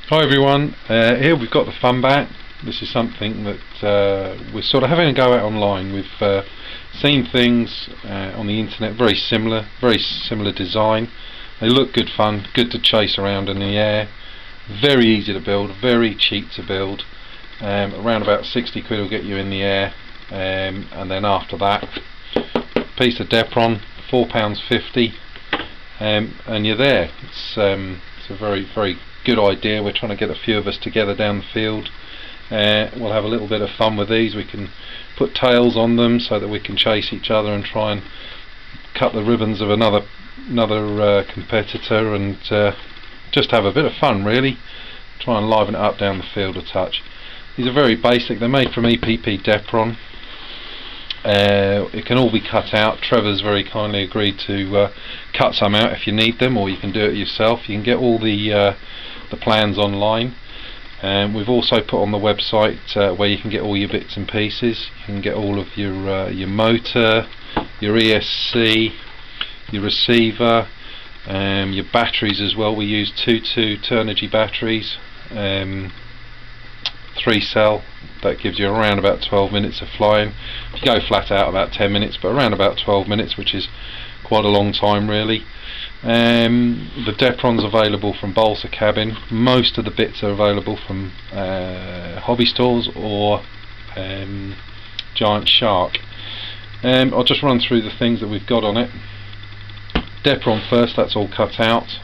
Hi everyone, here we've got the Funbat. This is something that we're sort of having a go at online. We've seen things on the internet very similar design. They look good fun, good to chase around in the air, very easy to build, very cheap to build. Around about 60 quid will get you in the air, and then after that, piece of Depron, £4.50, and you're there. It's a very good idea. We're trying to get a few of us together down the field. We'll have a little bit of fun with these. We can put tails on them so that we can chase each other and try and cut the ribbons of another competitor, and just have a bit of fun really. Try and liven it up down the field a touch. These are very basic. They're made from EPP Depron. It can all be cut out. Trevor's very kindly agreed to cut some out if you need them, or you can do it yourself. You can get all the plans online. We've also put on the website where you can get all your bits and pieces. You can get all of your motor, your ESC, your receiver, your batteries as well. We use two Turnigy batteries, 3-cell. That gives you around about 12 minutes of flying. If you go flat out, about 10 minutes, but around about 12 minutes, which is quite a long time really. The Depron's available from Balsa Cabin. Most of the bits are available from hobby stores or Giant Shark. I'll just run through the things that we've got on it. Depron first, that's all cut out.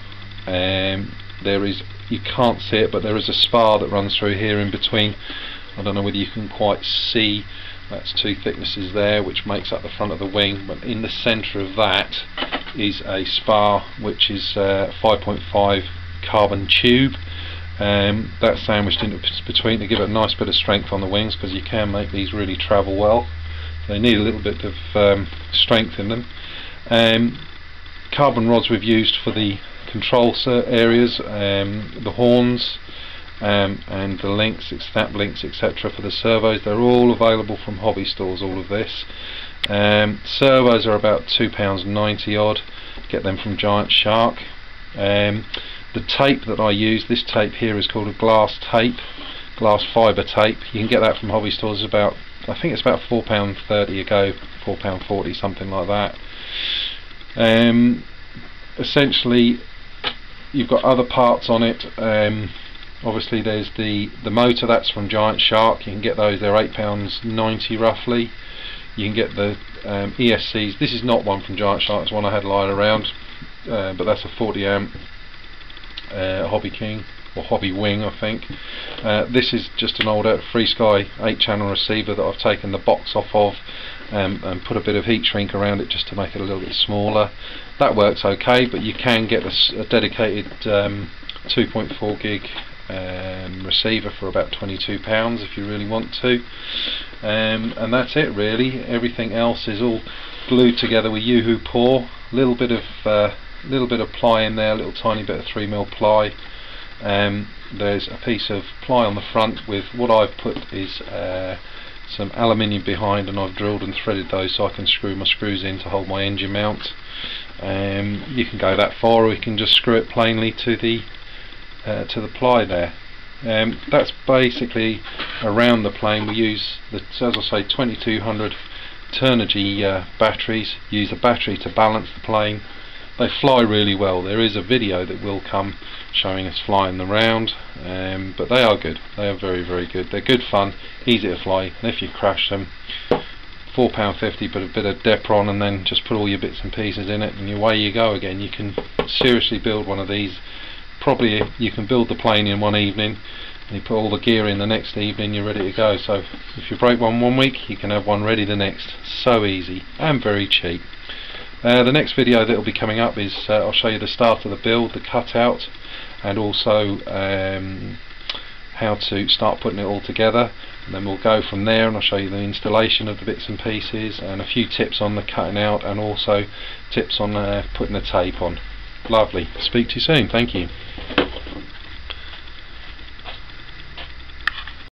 There is, you can't see it, but there is a spar that runs through here in between. I don't know whether you can quite see. That's two thicknesses there, which makes up the front of the wing, but in the centre of that is a spar which is 5.5 carbon tube. That's sandwiched into between to give it a nice bit of strength on the wings, because you can make these really travel well. They need a little bit of strength in them. Carbon rods we've used for the control areas, the horns, and the links, snap links, etc. for the servos. They're all available from hobby stores, all of this. Servos are about £2.90 odd. Get them from Giant Shark. The tape that I use, this tape here, is called a glass tape, glass fibre tape. You can get that from hobby stores. About, I think it's about £4.30 a go, £4.40, something like that. Essentially, you've got other parts on it. Obviously there's the motor, that's from Giant Shark. You can get those, they're £8.90 roughly. You can get the ESCs. This is not one from Giant Shark, it's one I had lying around, but that's a 40 amp Hobby King, or Hobby Wing I think. This is just an old FreeSky 8-channel receiver that I've taken the box off of, and put a bit of heat shrink around it just to make it a little bit smaller. That works okay, but you can get a dedicated 2.4 gig receiver for about £22 if you really want to, and that's it really. Everything else is all glued together with Yoo-hoo Paw. Little bit of ply in there, a little tiny bit of 3mm ply. There's a piece of ply on the front with what I've put is some aluminium behind, and I've drilled and threaded those so I can screw my screws in to hold my engine mount. You can go that far, or you can just screw it plainly to the ply there. That's basically around the plane. We use the, as I say, 2200 Turnigy batteries. Use the battery to balance the plane. They fly really well. There is a video that will come showing us flying them around, but they are good. They are very good. They're good fun, easy to fly, and if you crash them, £4.50, but a bit of Depron, and then just put all your bits and pieces in it, and away you go again. You can seriously build one of these. Probably you can build the plane in one evening, and you put all the gear in the next evening, you're ready to go. So if you break one week, you can have one ready the next. So easy and very cheap. The next video that will be coming up is I'll show you the start of the build, the cutout, and also how to start putting it all together, and then we'll go from there, and I'll show you the installation of the bits and pieces, and a few tips on the cutting out, and also tips on putting the tape on. Lovely. Speak to you soon. Thank you.